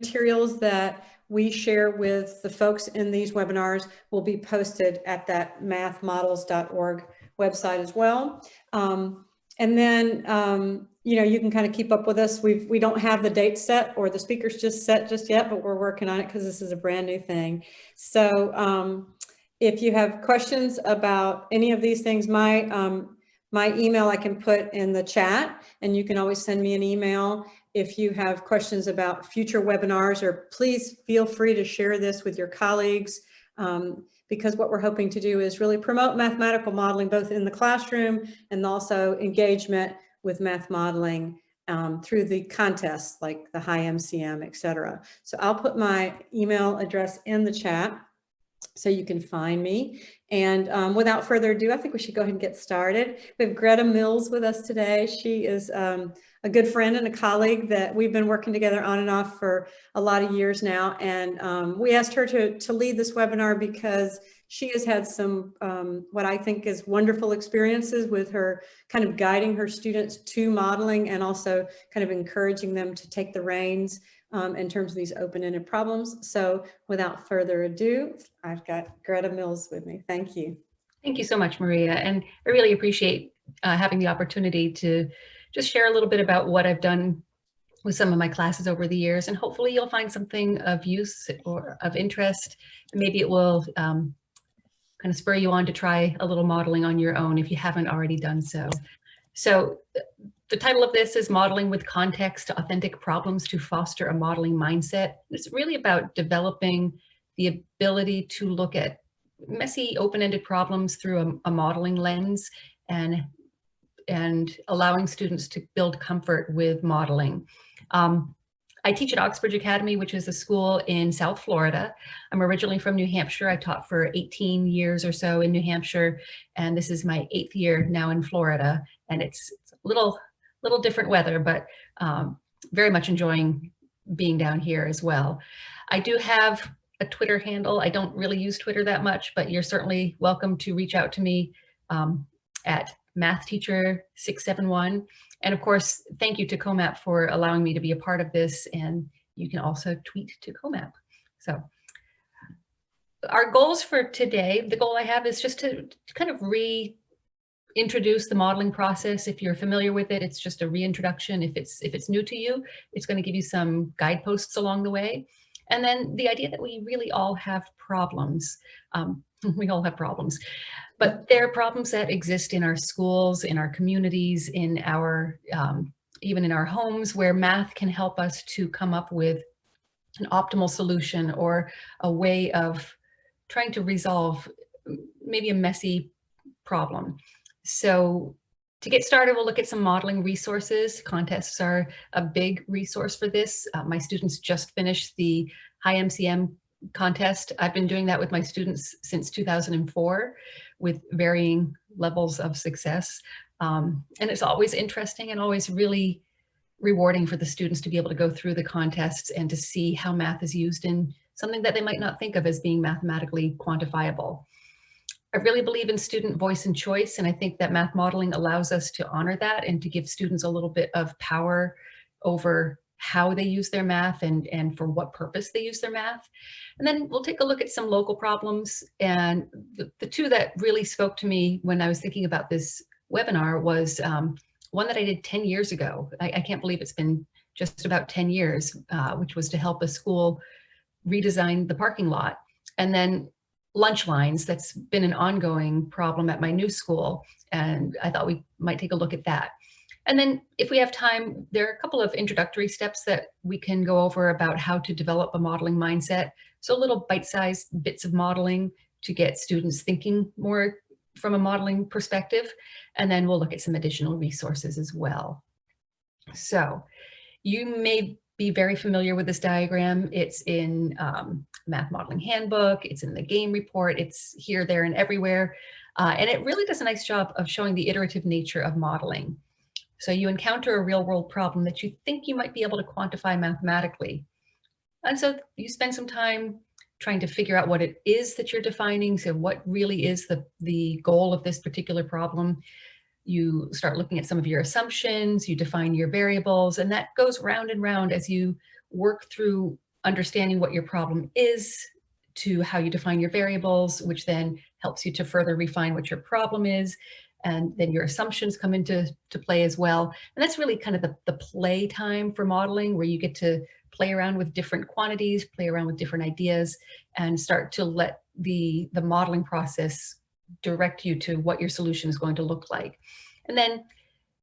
materials that we share with the folks in these webinars will be posted at that mathmodels.org website as well. And then, you know, you can kind of keep up with us. We don't have the date set or the speakers set just yet, but we're working on it because this is a brand new thing. So if you have questions about any of these things, my email I can put in the chat, and you can always send me an email if you have questions about future webinars, or please feel free to share this with your colleagues, because what we're hoping to do is really promote mathematical modeling both in the classroom and also engagement with math modeling through the contests like the HiMCM, et cetera. So I'll put my email address in the chat so you can find me. And without further ado, I think we should go ahead and get started. We have Greta Mills with us today. She is a good friend and a colleague that we've been working together on and off for a lot of years now. And we asked her to lead this webinar because she has had some, what I think is wonderful experiences with her kind of guiding her students to modeling and also kind of encouraging them to take the reins in terms of these open-ended problems. So without further ado, I've got Greta Mills with me. Thank you. Thank you so much, Maria. And I really appreciate having the opportunity to just share a little bit about what I've done with some of my classes over the years. And hopefully you'll find something of use or of interest. And maybe it will kind of spur you on to try a little modeling on your own if you haven't already done so. So the title of this is Modeling with Context to Authentic Problems to Foster a Modeling Mindset. It's really about developing the ability to look at messy open-ended problems through a modeling lens and allowing students to build comfort with modeling. I teach at Oxbridge Academy, which is a school in South Florida. I'm originally from New Hampshire. I taught for 18 years or so in New Hampshire, and this is my 8th year now in Florida. And it's a little different weather, but very much enjoying being down here as well. I do have a Twitter handle. I don't really use Twitter that much, but you're certainly welcome to reach out to me at mathteacher671. And of course, thank you to COMAP for allowing me to be a part of this. And you can also tweet to COMAP. So our goals for today, the goal I have is just to kind of reintroduce the modeling process. If you're familiar with it, it's just a reintroduction. If it's new to you, it's going to give you some guideposts along the way. And then the idea that we really all have problems. We all have problems, but there are problems that exist in our schools, in our communities, in our, even in our homes, where math can help us to come up with an optimal solution or a way of trying to resolve maybe a messy problem. So to get started, we'll look at some modeling resources. Contests are a big resource for this. My students just finished the HiMCM contest. I've been doing that with my students since 2004 with varying levels of success. And it's always interesting and always really rewarding for the students to be able to go through the contests and to see how math is used in something that they might not think of as being mathematically quantifiable. I really believe in student voice and choice, and I think that math modeling allows us to honor that and to give students a little bit of power over how they use their math and for what purpose they use their math. And then we'll take a look at some local problems. And the two that really spoke to me when I was thinking about this webinar was one that I did 10 years ago. I can't believe it's been just about 10 years, which was to help a school redesign the parking lot. And then lunch lines, that's been an ongoing problem at my new school. And I thought we might take a look at that. And then if we have time, there are a couple of introductory steps that we can go over about how to develop a modeling mindset. So little bite-sized bits of modeling to get students thinking more from a modeling perspective. And then we'll look at some additional resources as well. So you may be very familiar with this diagram. It's in Math Modeling Handbook, it's in the game report, it's here, there, and everywhere. And it really does a nice job of showing the iterative nature of modeling. So you encounter a real world problem that you think you might be able to quantify mathematically. And so you spend some time trying to figure out what it is that you're defining. So what really is the goal of this particular problem? You start looking at some of your assumptions, you define your variables, and that goes round and round as you work through understanding what your problem is, to how you define your variables, which then helps you to further refine what your problem is. And then your assumptions come into play as well. And that's really kind of the play time for modeling, where you get to play around with different quantities, play around with different ideas, and start to let the modeling process direct you to what your solution is going to look like. And then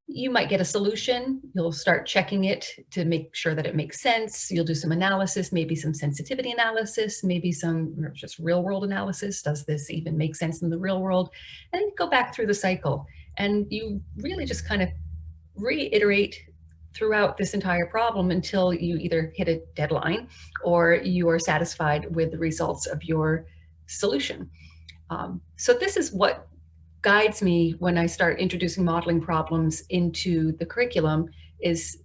you might get a solution, you'll start checking it to make sure that it makes sense. You'll do some analysis, maybe some sensitivity analysis, maybe some just real world analysis. Does this even make sense in the real world? And go back through the cycle. And you really just kind of reiterate throughout this entire problem until you either hit a deadline or you are satisfied with the results of your solution. So this is what guides me when I start introducing modeling problems into the curriculum is,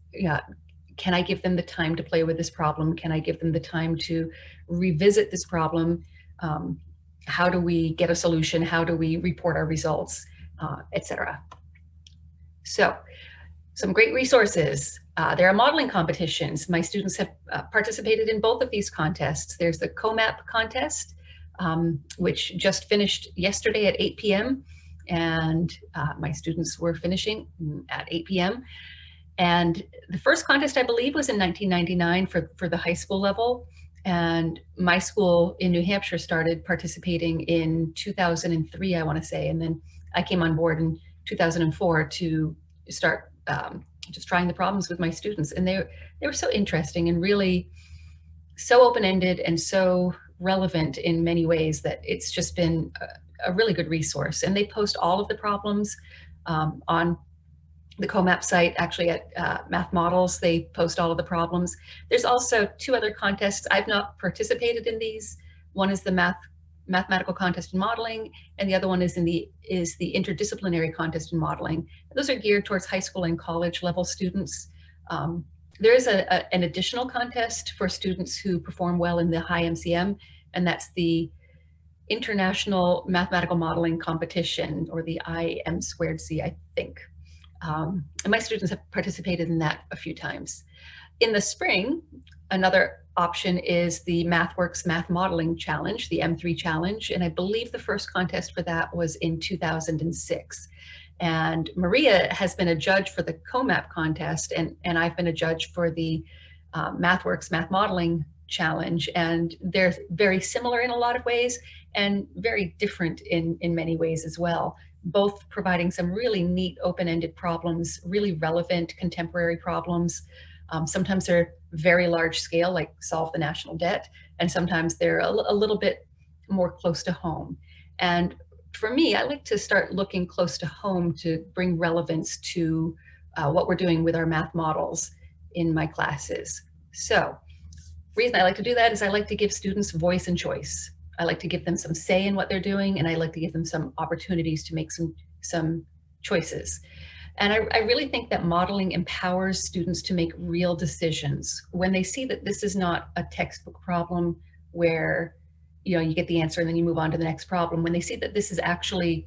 can I give them the time to play with this problem? Can I give them the time to revisit this problem? How do we get a solution? How do we report our results, etc. So some great resources. There are modeling competitions. My students have participated in both of these contests. There's the COMAP contest, which just finished yesterday at 8 p.m. And my students were finishing at 8 p.m. And the first contest, I believe, was in 1999 for the high school level. And my school in New Hampshire started participating in 2003, I want to say. And then I came on board in 2004 to start just trying the problems with my students. And they were so interesting and really so open-ended and so relevant in many ways that it's just been a really good resource. And they post all of the problems on the COMAP site, actually at Math Models. They post all of the problems. There's also two other contests. I've not participated in these. One is the mathematical contest in modeling, and the other one is the interdisciplinary contest in modeling. Those are geared towards high school and college level students. There is an additional contest for students who perform well in the HiMCM, and that's the International Mathematical Modeling Competition, or the IM²C, I think. And my students have participated in that a few times. In the spring, another option is the MathWorks Math Modeling Challenge, the M3 Challenge, and I believe the first contest for that was in 2006. And Maria has been a judge for the COMAP contest, and I've been a judge for the MathWorks Math Modeling Challenge, and they're very similar in a lot of ways and very different in many ways as well, both providing some really neat open-ended problems, really relevant contemporary problems. Sometimes they're very large scale, like solve the national debt, and sometimes they're a little bit more close to home. And for me, I like to start looking close to home to bring relevance to what we're doing with our math models in my classes. So the reason I like to do that is I like to give students voice and choice. I like to give them some say in what they're doing, and I like to give them some opportunities to make some choices. And I really think that modeling empowers students to make real decisions when they see that this is not a textbook problem where you get the answer and then you move on to the next problem. When they see that this is actually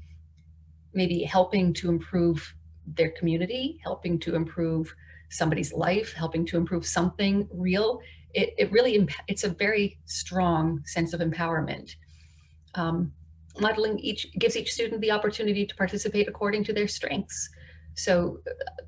maybe helping to improve their community, helping to improve somebody's life, helping to improve something real, it's a very strong sense of empowerment. Modeling gives each student the opportunity to participate according to their strengths. So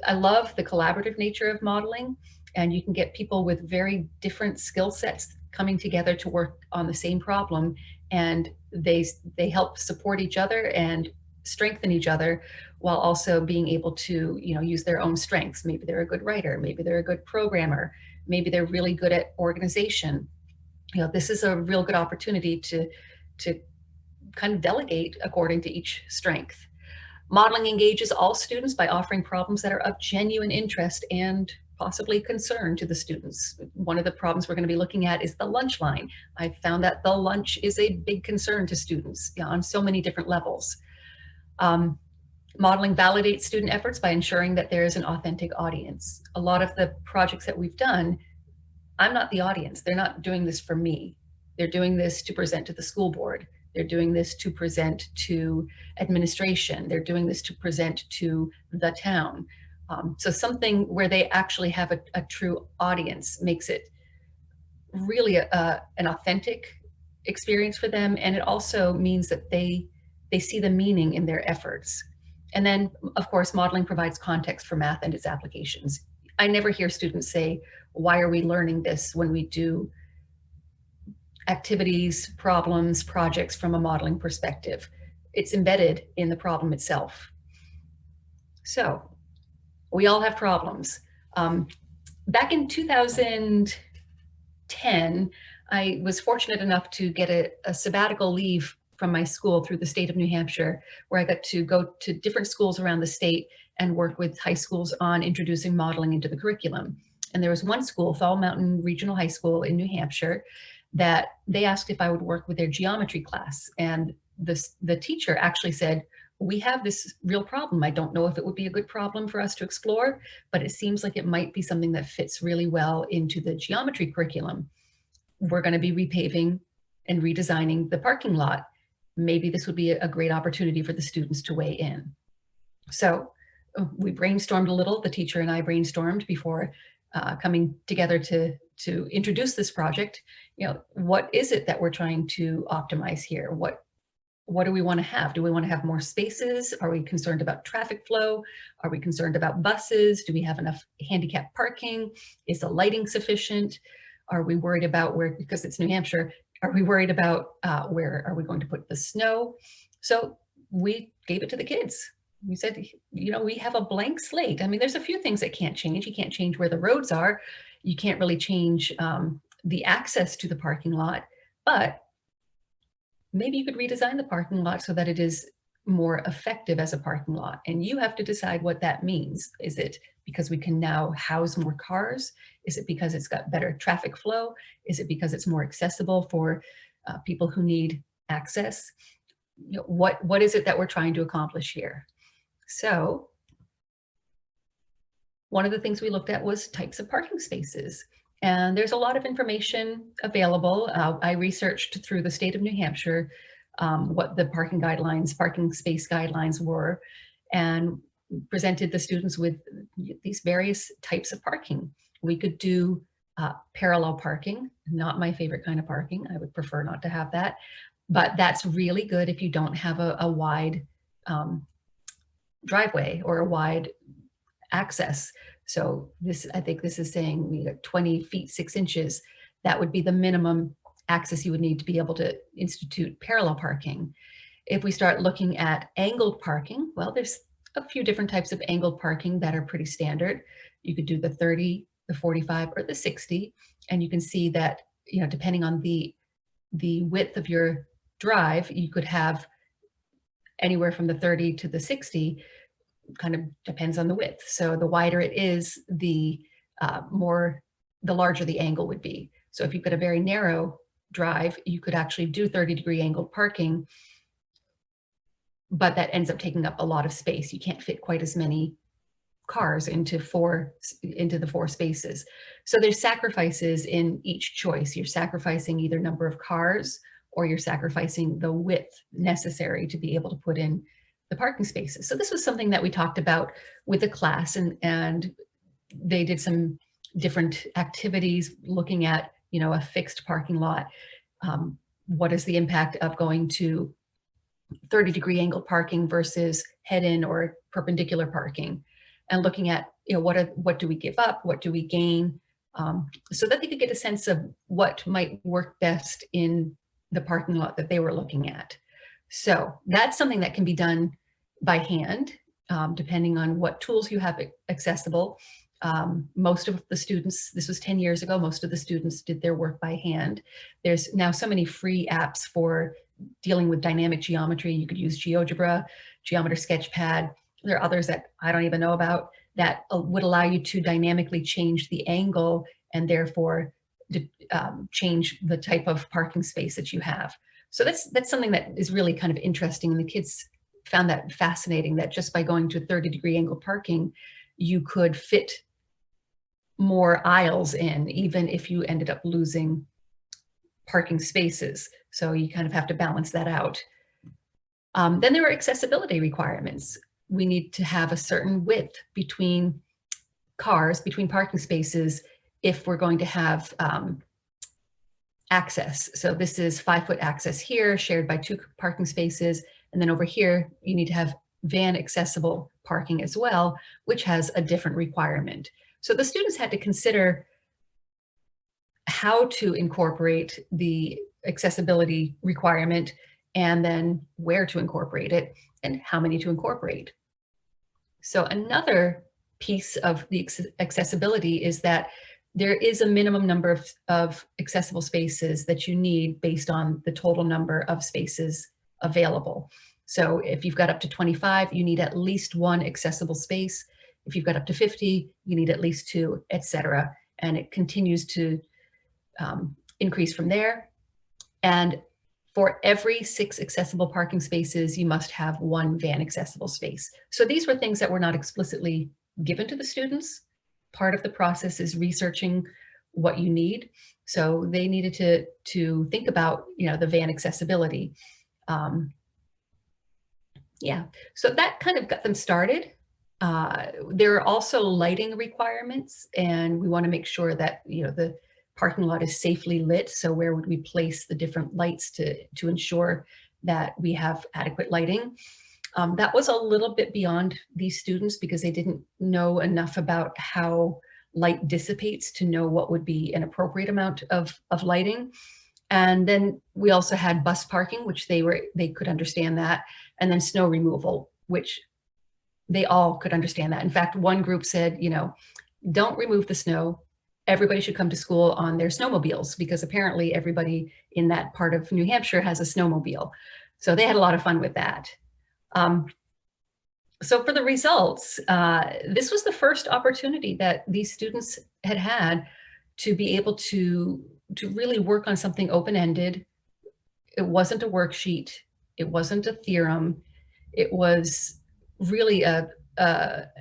I love the collaborative nature of modeling, and you can get people with very different skill sets coming together to work on the same problem, and they help support each other and strengthen each other while also being able to use their own strengths. Maybe they're a good writer, maybe they're a good programmer, maybe they're really good at organization. This is a real good opportunity to kind of delegate according to each strength. Modeling engages all students by offering problems that are of genuine interest and possibly concern to the students. One of the problems we're going to be looking at is the lunch line. I found that the lunch is a big concern to students on so many different levels. Modeling validates student efforts by ensuring that there is an authentic audience. A lot of the projects that we've done, I'm not the audience. They're not doing this for me. They're doing this to present to the school board. They're doing this to present to administration. They're doing this to present to the town. So something where they actually have a true audience makes it really an authentic experience for them, and it also means that they see the meaning in their efforts. And then, of course, modeling provides context for math and its applications. I never hear students say, why are we learning this, when we do activities, problems, projects from a modeling perspective. It's embedded in the problem itself. So we all have problems. Back in 2010, I was fortunate enough to get a sabbatical leave from my school through the state of New Hampshire, where I got to go to different schools around the state and work with high schools on introducing modeling into the curriculum. And there was one school, Fall Mountain Regional High School in New Hampshire, that they asked if I would work with their geometry class. And the teacher actually said, we have this real problem. I don't know if it would be a good problem for us to explore, but it seems like it might be something that fits really well into the geometry curriculum. We're going to be repaving and redesigning the parking lot. Maybe this would be a great opportunity for the students to weigh in. So we brainstormed a little, the teacher and I brainstormed before coming together to introduce this project. You know, what is it that we're trying to optimize here? What do we want to have? Do we want to have more spaces? Are we concerned about traffic flow? Are we concerned about buses? Do we have enough handicap parking? Is the lighting sufficient? Are we worried about where, because it's New Hampshire, are we worried about where are we going to put the snow? So we gave it to the kids. We said, you know, we have a blank slate. I mean, there's a few things that can't change. You can't change where the roads are. You can't really change the access to the parking lot, but maybe you could redesign the parking lot so that it is more effective as a parking lot. And you have to decide what that means. Is it because we can now house more cars? Is it because it's got better traffic flow? Is it because it's more accessible for people who need access? You know, what is it that we're trying to accomplish here? So one of the things we looked at was types of parking spaces. And there's a lot of information available. I researched through the state of New Hampshire what the parking space guidelines were, and presented the students with these various types of parking. We could do parallel parking, not my favorite kind of parking. I would prefer not to have that, but that's really good if you don't have a wide driveway or a wide access. So this, I think this is saying we got 20 feet, 6 inches. That would be the minimum access you would need to be able to institute parallel parking. If we start looking at angled parking, well, there's a few different types of angled parking that are pretty standard. You could do the 30, the 45, or the 60. And you can see that, you know, depending on the width of your drive, you could have anywhere from the 30 to the 60, kind of depends on the width. So the wider it is, the larger the angle would be. So if you've got a very narrow drive, you could actually do 30-degree angled parking, but that ends up taking up a lot of space. You can't fit quite as many cars into the 4 spaces. So there's sacrifices in each choice. You're sacrificing either number of cars, or you're sacrificing the width necessary to be able to put in the parking spaces. So this was something that we talked about with the class, and they did some different activities looking at, you know, a fixed parking lot. What is the impact of going to 30-degree angled parking versus head-in or perpendicular parking, and looking at, you know, what do we give up, what do we gain, so that they could get a sense of what might work best in the parking lot that they were looking at. So that's something that can be done by hand, depending on what tools you have accessible. Most of the students, this was 10 years ago, most of the students did their work by hand. There's now so many free apps for dealing with dynamic geometry. You could use GeoGebra, Geometer Sketchpad. There are others that I don't even know about that would allow you to dynamically change the angle and therefore change the type of parking space that you have. So that's something that is really kind of interesting, and the kids found that fascinating, that just by going to 30-degree angle parking, you could fit more aisles in, even if you ended up losing parking spaces. So you kind of have to balance that out. Then there were accessibility requirements. We need to have a certain width between cars, between parking spaces, if we're going to have access. So this is 5-foot access here, shared by 2 parking spaces. And then over here, you need to have van accessible parking as well, which has a different requirement. So the students had to consider how to incorporate the accessibility requirement, and then where to incorporate it and how many to incorporate. So another piece of the accessibility is that there is a minimum number of accessible spaces that you need based on the total number of spaces available. So if you've got up to 25, you need at least 1 accessible space. If you've got up to 50, you need at least 2, etc. And it continues to increase from there. And for every 6 accessible parking spaces, you must have 1 van accessible space. So these were things that were not explicitly given to the students. Part of the process is researching what you need. So they needed to think about, the van accessibility. Yeah, so that kind of got them started. There are also lighting requirements, and we want to make sure that, the parking lot is safely lit. So where would we place the different lights to ensure that we have adequate lighting? That was a little bit beyond these students because they didn't know enough about how light dissipates to know what would be an appropriate amount of lighting. And then we also had bus parking, which they could understand that, and then snow removal, which they all could understand that. In fact, one group said, don't remove the snow. Everybody should come to school on their snowmobiles, because apparently everybody in that part of New Hampshire has a snowmobile. So they had a lot of fun with that. So for the results, this was the first opportunity that these students had to be able to really work on something open-ended. It wasn't a worksheet. It wasn't a theorem. It was really an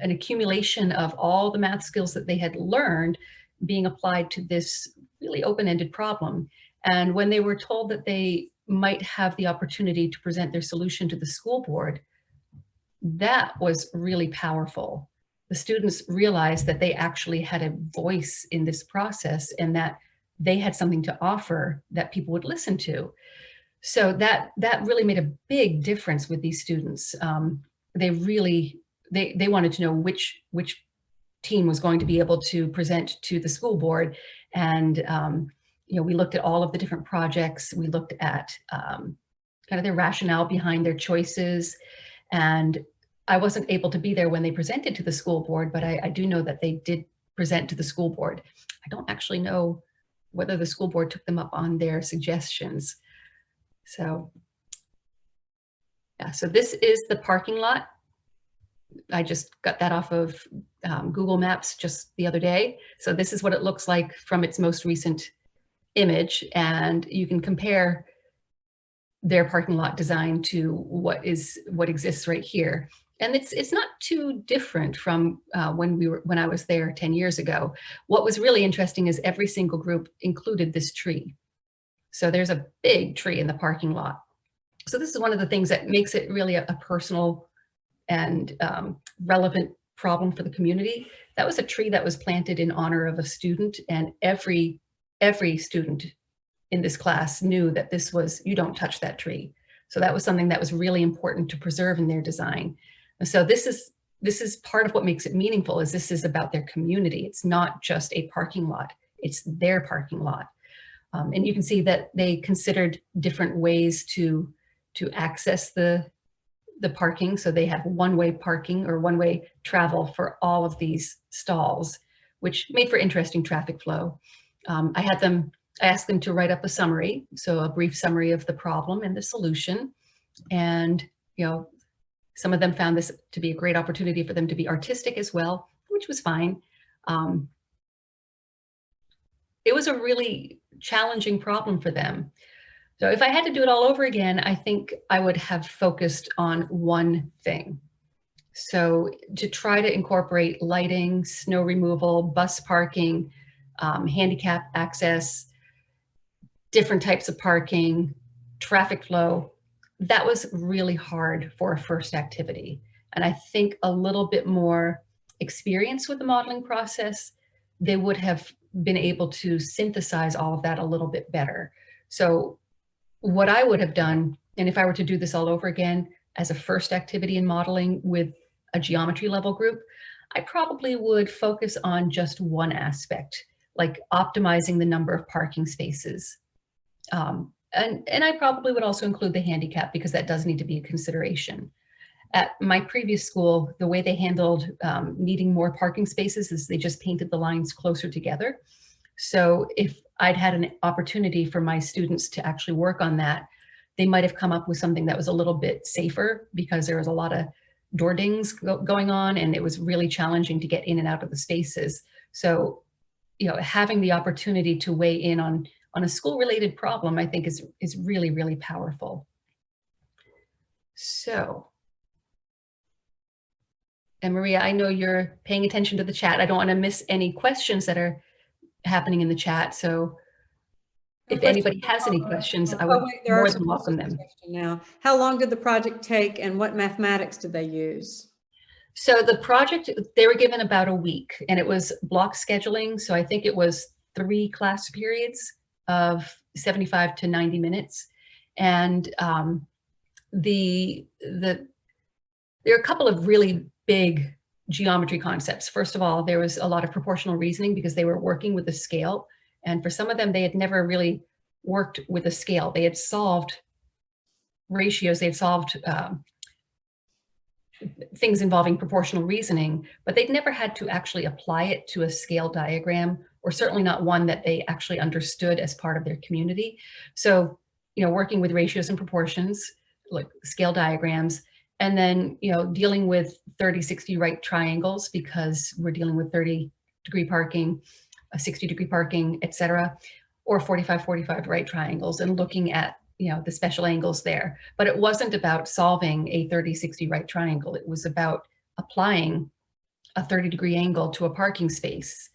accumulation of all the math skills that they had learned being applied to this really open-ended problem. And when they were told that they might have the opportunity to present their solution to the school board, that was really powerful. The students realized that they actually had a voice in this process and that they had something to offer that people would listen to. So that really made a big difference with these students. They wanted to know which team was going to be able to present to the school board. And we looked at all of the different projects. We looked at kind of their rationale behind their choices. And I wasn't able to be there when they presented to the school board, but I do know that they did present to the school board. I don't actually know whether the school board took them up on their suggestions. So, yeah, so this is the parking lot. I just got that off of Google Maps just the other day. So this is what it looks like from its most recent image. And you can compare their parking lot design to what exists right here. And it's not too different from when I was there 10 years ago. What was really interesting is every single group included this tree. So there's a big tree in the parking lot. So this is one of the things that makes it really a personal and relevant problem for the community. That was a tree that was planted in honor of a student, and every student in this class knew that this was, you don't touch that tree. So that was something that was really important to preserve in their design. And so this is part of what makes it meaningful, is this is about their community. It's not just a parking lot, it's their parking lot. And you can see that they considered different ways to access the parking. So they have one-way parking or one-way travel for all of these stalls, which made for interesting traffic flow. I asked them to write up a summary, so a brief summary of the problem and the solution. And, some of them found this to be a great opportunity for them to be artistic as well, which was fine. It was a really challenging problem for them. So if I had to do it all over again, I think I would have focused on one thing. So to try to incorporate lighting, snow removal, bus parking, handicap access, different types of parking, traffic flow, that was really hard for a first activity. And I think a little bit more experience with the modeling process, they would have been able to synthesize all of that a little bit better. So what I would have done, and if I were to do this all over again as a first activity in modeling with a geometry level group, I probably would focus on just one aspect, like optimizing the number of parking spaces. And I probably would also include the handicap, because that does need to be a consideration. At my previous school, the way they handled needing more parking spaces is they just painted the lines closer together. So if I'd had an opportunity for my students to actually work on that, they might have come up with something that was a little bit safer, because there was a lot of door dings going on, and it was really challenging to get in and out of the spaces. So, you know, having the opportunity to weigh in on a school-related problem, I think is really, really powerful. So, and Maria, I know you're paying attention to the chat. I don't want to miss any questions that are happening in the chat. So if anybody has any questions, I would more than welcome them. Now, how long did the project take, and what mathematics did they use? So the project, they were given about a week, and it was block scheduling. So I think it was 3 class periods of 75 to 90 minutes. And there are a couple of really big geometry concepts. First of all, there was a lot of proportional reasoning, because they were working with a scale. And for some of them, they had never really worked with a scale. They had solved ratios, they had solved things involving proportional reasoning, but they'd never had to actually apply it to a scale diagram, or certainly not one that they actually understood as part of their community. So, you know, working with ratios and proportions, like scale diagrams, and then, you know, dealing with 30-60 right triangles, because we're dealing with 30-degree parking, 60-degree parking, etc., or 45-45 right triangles, and looking at, you know, the special angles there. But it wasn't about solving a 30-60 right triangle. It was about applying a 30-degree angle to a parking space.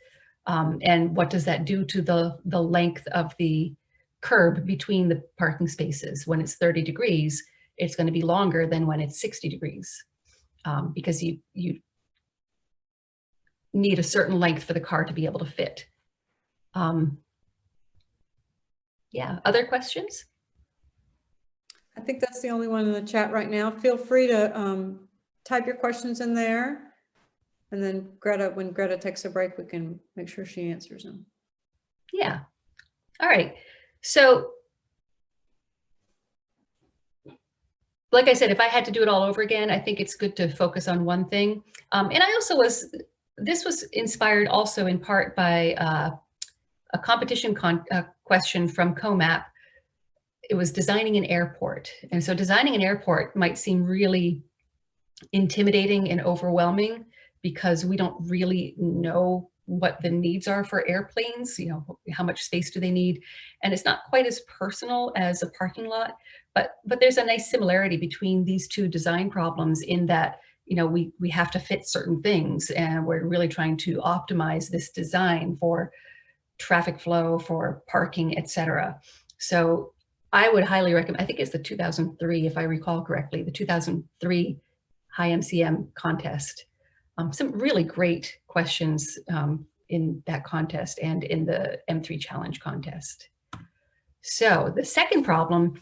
And what does that do to the length of the curb between the parking spaces? When it's 30 degrees, it's going to be longer than when it's 60 degrees, because you need a certain length for the car to be able to fit. Yeah, other questions? I think that's the only one in the chat right now. Feel free to type your questions in there. And then Greta, when Greta takes a break, we can make sure she answers them. Yeah. All right. So, like I said, if I had to do it all over again, I think it's good to focus on one thing. And I also this was inspired also in part by a competition question from COMAP. It was designing an airport. And so designing an airport might seem really intimidating and overwhelming, because we don't really know what the needs are for airplanes, you know, how much space do they need? And it's not quite as personal as a parking lot, but there's a nice similarity between these two design problems, in that, you know, we have to fit certain things, and we're really trying to optimize this design for traffic flow, for parking, etc. So I would highly recommend, I think it's the 2003, if I recall correctly, the 2003 HiMCM contest. Some really great questions in that contest and in the M3 challenge contest. So the second problem,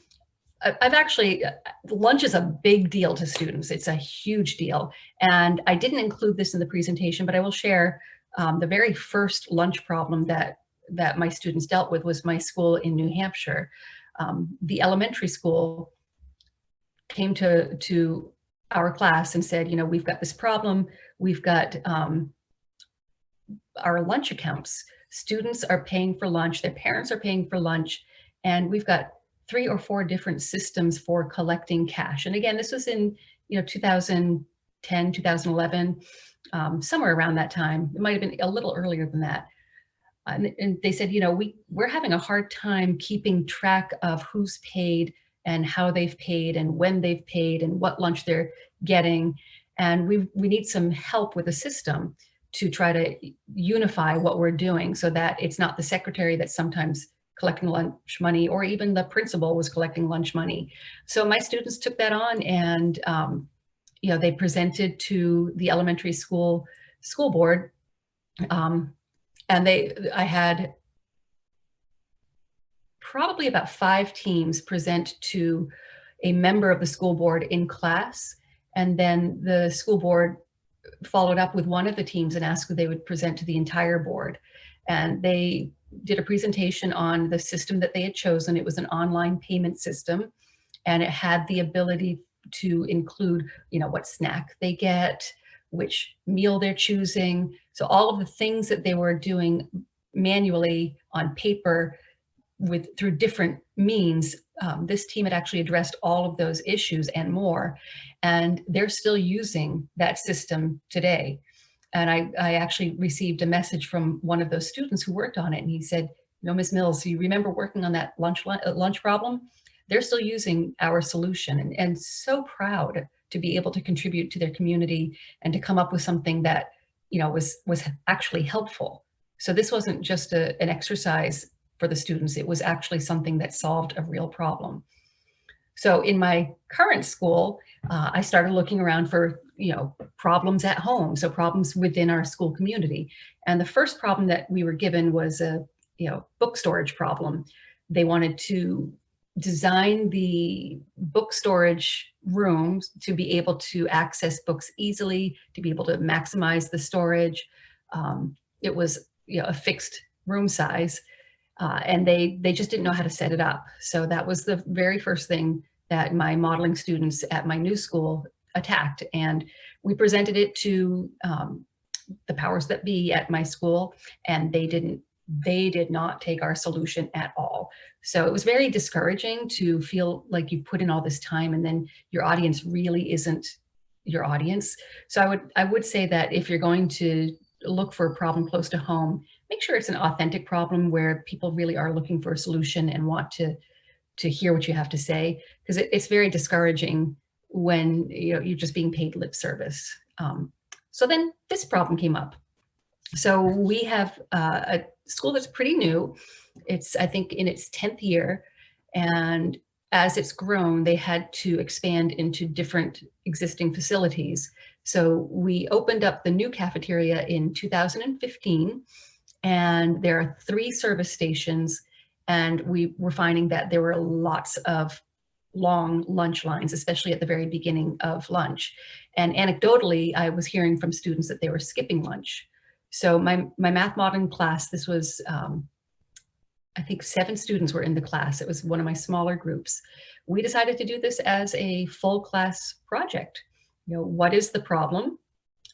I've actually, lunch is a big deal to students. It's a huge deal. And I didn't include this in the presentation, but I will share the very first lunch problem that my students dealt with was my school in New Hampshire. The elementary school came to our class and said, you know, we've got this problem. We've got our lunch accounts. Students are paying for lunch. Their parents are paying for lunch. And we've got 3 or 4 different systems for collecting cash. And again, this was in, you know, 2010, 2011, somewhere around that time. It might have been a little earlier than that. And they said, you know, we're having a hard time keeping track of who's paid and how they've paid and when they've paid and what lunch they're getting. And we need some help with the system to try to unify what we're doing, so that it's not the secretary that's sometimes collecting lunch money, or even the principal was collecting lunch money. So my students took that on, and you know, they presented to the elementary school board. And I had probably about 5 teams present to a member of the school board in class. And then the school board followed up with one of the teams and asked if they would present to the entire board. And they did a presentation on the system that they had chosen. It was an online payment system, and it had the ability to include, what snack they get, which meal they're choosing. So all of the things that they were doing manually on paper through different means, this team had actually addressed all of those issues and more, and they're still using that system today. And I actually received a message from one of those students who worked on it, and he said, Ms. Mills, you remember working on that lunch problem? They're still using our solution, and so proud to be able to contribute to their community and to come up with something that was actually helpful. So this wasn't just an exercise for the students, it was actually something that solved a real problem. So in my current school, I started looking around for problems at home, so problems within our school community. And the first problem that we were given was a book storage problem. They wanted to design the book storage rooms to be able to access books easily, to be able to maximize the storage. It was a fixed room size. And they just didn't know how to set it up. So that was the very first thing that my modeling students at my new school attacked. And we presented it to the powers that be at my school, and they did not take our solution at all. So it was very discouraging to feel like you put in all this time and then your audience really isn't your audience. So I would say that if you're going to look for a problem close to home, make sure it's an authentic problem where people really are looking for a solution and want to hear what you have to say, because it's very discouraging when you're just being paid lip service. So then this problem came up. So we have a school that's pretty new. It's, I think, in its 10th year. And as it's grown, they had to expand into different existing facilities. So we opened up the new cafeteria in 2015, and there are 3 service stations, and we were finding that there were lots of long lunch lines, especially at the very beginning of lunch. And anecdotally, I was hearing from students that they were skipping lunch. So my math modeling class, this was, I think 7 students were in the class. It was one of my smaller groups. We decided to do this as a full class project. What is the problem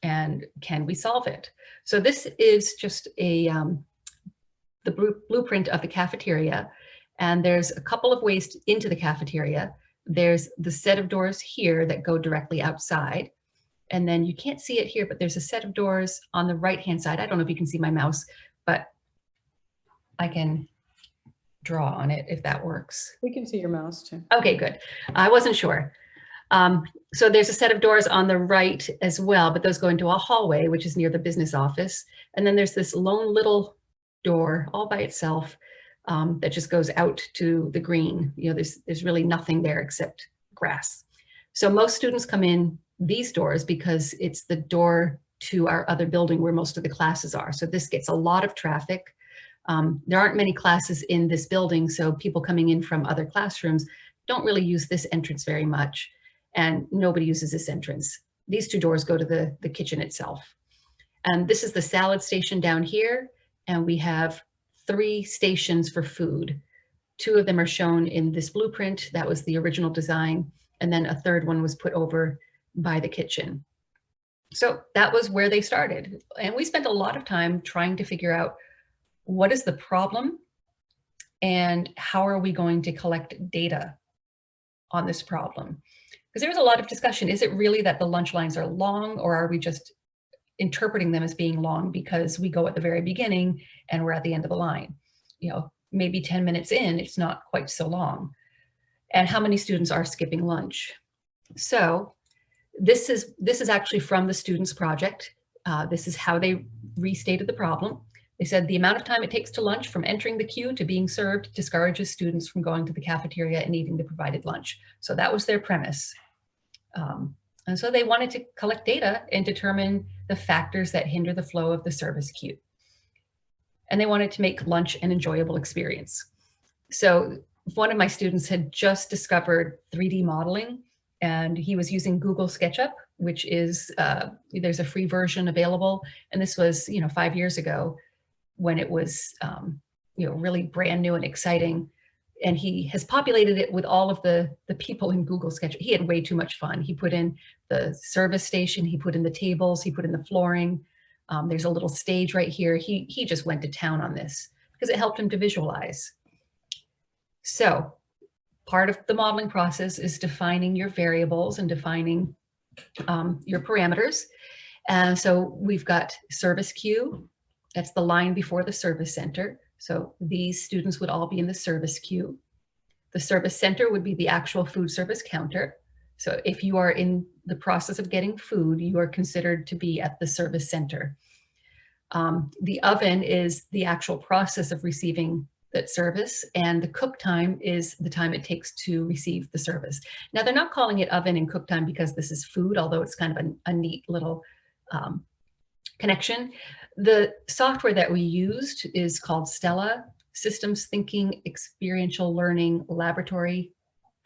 and can we solve it? So this is just the blueprint of the cafeteria. And there's a couple of ways into the cafeteria. There's the set of doors here that go directly outside. And then you can't see it here, but there's a set of doors on the right-hand side. I don't know if you can see my mouse, but I can draw on it if that works. We can see your mouse too. Okay, good. I wasn't sure. So there's a set of doors on the right as well, but those go into a hallway, which is near the business office. And then there's this lone little door all by itself that just goes out to the green. There's really nothing there except grass. So most students come in these doors because it's the door to our other building where most of the classes are. So this gets a lot of traffic. There aren't many classes in this building, so people coming in from other classrooms don't really use this entrance very much, and nobody uses this entrance. These 2 doors go to the kitchen itself. And this is the salad station down here, and we have 3 stations for food. 2 of them are shown in this blueprint. That was the original design, and then a 3rd one was put over by the kitchen. So that was where they started. And we spent a lot of time trying to figure out what is the problem and how are we going to collect data on this problem? Because there was a lot of discussion. Is it really that the lunch lines are long, or are we just interpreting them as being long because we go at the very beginning and we're at the end of the line? Maybe 10 minutes in, it's not quite so long. And how many students are skipping lunch? So this is actually from the students' project. This is how they restated the problem. They said the amount of time it takes to lunch from entering the queue to being served discourages students from going to the cafeteria and eating the provided lunch. So that was their premise. And so they wanted to collect data and determine the factors that hinder the flow of the service queue. and they wanted to make lunch an enjoyable experience. So one of my students had just discovered 3D modeling, and he was using Google SketchUp, which is, there's a free version available. And this was, 5 years ago when it was, really brand new and exciting. And he has populated it with all of the people in Google SketchUp. He had way too much fun. He put in the service station, he put in the tables, he put in the flooring. There's a little stage right here. He just went to town on this because it helped him to visualize. So part of the modeling process is defining your variables and defining your parameters. And so we've got service queue. That's the line before the service center. So these students would all be in the service queue. The service center would be the actual food service counter. So if you are in the process of getting food, you are considered to be at the service center. The oven is the actual process of receiving that service, and the cook time is the time it takes to receive the service. Now, they're not calling it oven and cook time because this is food, although it's kind of a neat little connection. The software that we used is called Stella, Systems Thinking Experiential Learning Laboratory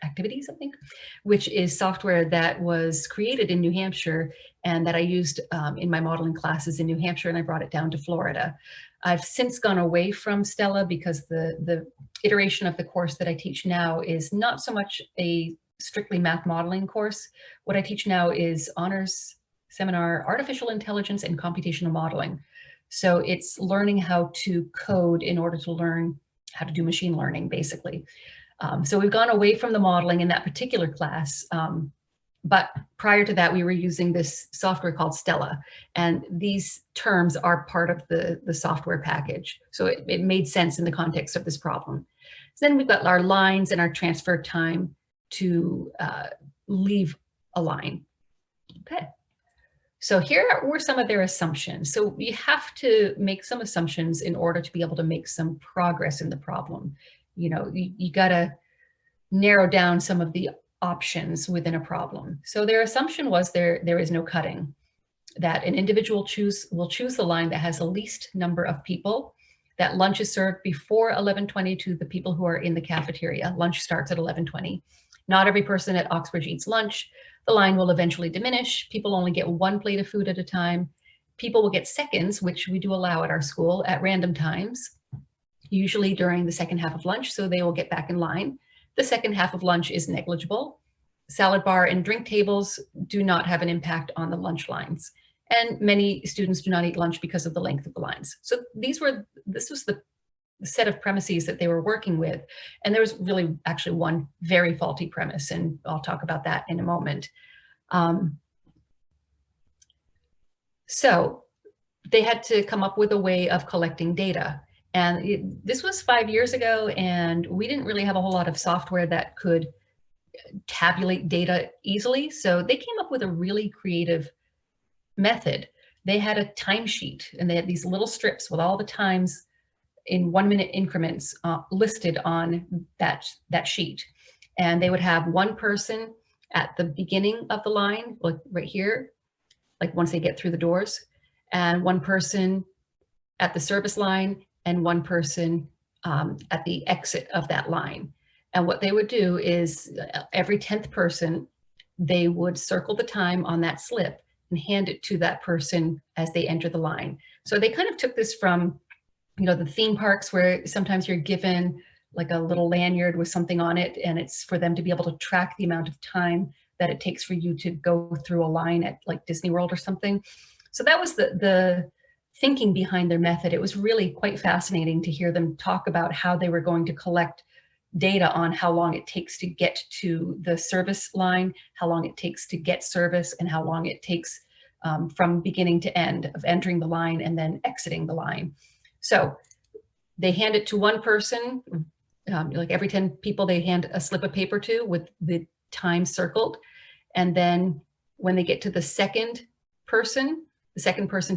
Activities, I think, which is software that was created in New Hampshire and that I used in my modeling classes in New Hampshire, and I brought it down to Florida. I've since gone away from Stella because the iteration of the course that I teach now is not so much a strictly math modeling course. What I teach now is honors seminar, Artificial Intelligence and Computational Modeling. So it's learning how to code in order to learn how to do machine learning, basically. So we've gone away from the modeling in that particular class. But prior to that, we were using this software called Stella. And these terms are part of the software package. So it made sense in the context of this problem. So then we've got our lines and our transfer time to leave a line. Okay. So here were some of their assumptions. So we have to make some assumptions in order to be able to make some progress in the problem. You got to narrow down some of the options within a problem. So their assumption was there is no cutting, that an individual will choose the line that has the least number of people, that lunch is served before 11:20 to the people who are in the cafeteria. Lunch starts at 11:20. Not every person at Oxbridge eats lunch. The line will eventually diminish. People only get one plate of food at a time. People will get seconds, which we do allow at our school, at random times, usually during the second half of lunch, so they will get back in line. The second half of lunch is negligible. Salad bar and drink tables do not have an impact on the lunch lines. And many students do not eat lunch because of the length of the lines. So this was the set of premises that they were working with. And there was really actually one very faulty premise, and I'll talk about that in a moment. So they had to come up with a way of collecting data. And this was 5 years ago, and we didn't really have a whole lot of software that could tabulate data easily. So they came up with a really creative method. They had a timesheet, and they had these little strips with all the times in 1 minute increments listed on that sheet. And they would have one person at the beginning of the line, like right here, like once they get through the doors, and one person at the service line, and one person at the exit of that line. And what they would do is every 10th person, they would circle the time on that slip and hand it to that person as they enter the line. So they kind of took this from, the theme parks where sometimes you're given like a little lanyard with something on it, and it's for them to be able to track the amount of time that it takes for you to go through a line at like Disney World or something. So that was the thinking behind their method. It was really quite fascinating to hear them talk about how they were going to collect data on how long it takes to get to the service line, how long it takes to get service, and how long it takes from beginning to end of entering the line and then exiting the line. So they hand it to one person, like every 10 people, they hand a slip of paper to with the time circled. And then when they get to the second person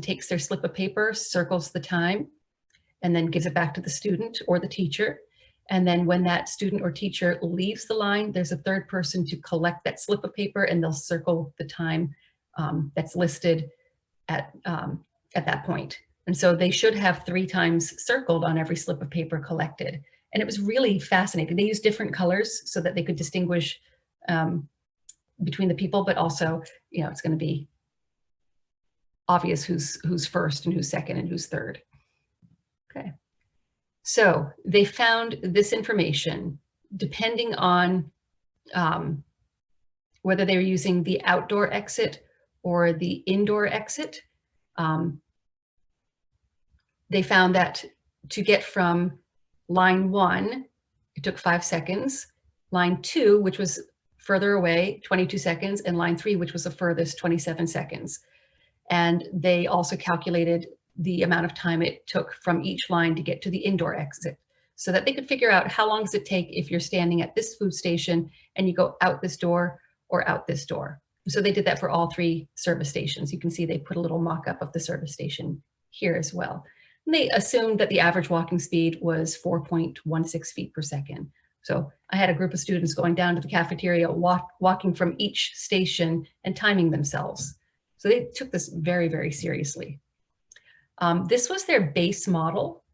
takes their slip of paper, circles the time, and then gives it back to the student or the teacher. And then when that student or teacher leaves the line, there's a third person to collect that slip of paper, and they'll circle the time that's listed at that point. And so they should have 3 times circled on every slip of paper collected. And it was really fascinating. They used different colors so that they could distinguish between the people, but also, you know, it's going to be obvious who's first and who's second and who's third. Okay. So they found this information depending on whether they were using the outdoor exit or the indoor exit. They found that to get from line 1, it took 5 seconds. Line 2, which was further away, 22 seconds, and line 3, which was the furthest, 27 seconds. And they also calculated the amount of time it took from each line to get to the indoor exit, so that they could figure out how long does it take if you're standing at this food station and you go out this door or out this door. So they did that for all 3 service stations. You can see they put a little mock-up of the service station here as well. And they assumed that the average walking speed was 4.16 feet per second. So I had a group of students going down to the cafeteria, walking from each station and timing themselves. So they took this very, very seriously. This was their base model.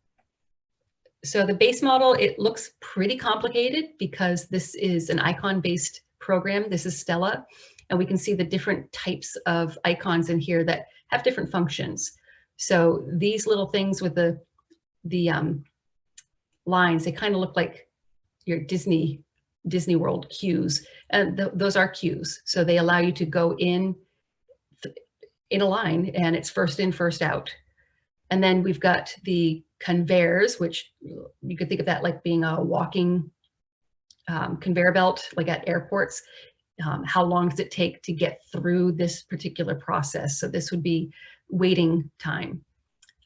So the base model, it looks pretty complicated because this is an icon-based program. This is Stella, and we can see the different types of icons in here that have different functions. So these little things with the lines, they kind of look like your Disney World queues, and those are queues. So they allow you to go in a line, and it's first in, first out. And then we've got the conveyors, which you could think of that like being a walking conveyor belt, like at airports. How long does it take to get through this particular process? So this would be waiting time.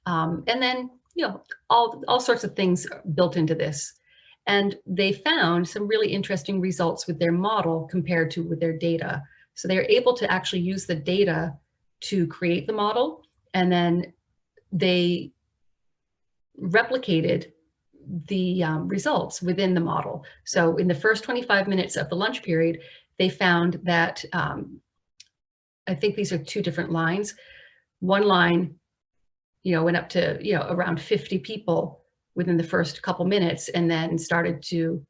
And then, you know, all sorts of things built into this. And they found some really interesting results with their model compared to with their data. So they're able to actually use the data to create the model, and then they replicated the results within the model. So in the first 25 minutes of the lunch period, they found that, I think these are 2 different lines. One line, you know, went up to, you know, around 50 people within the first couple minutes, and then started to,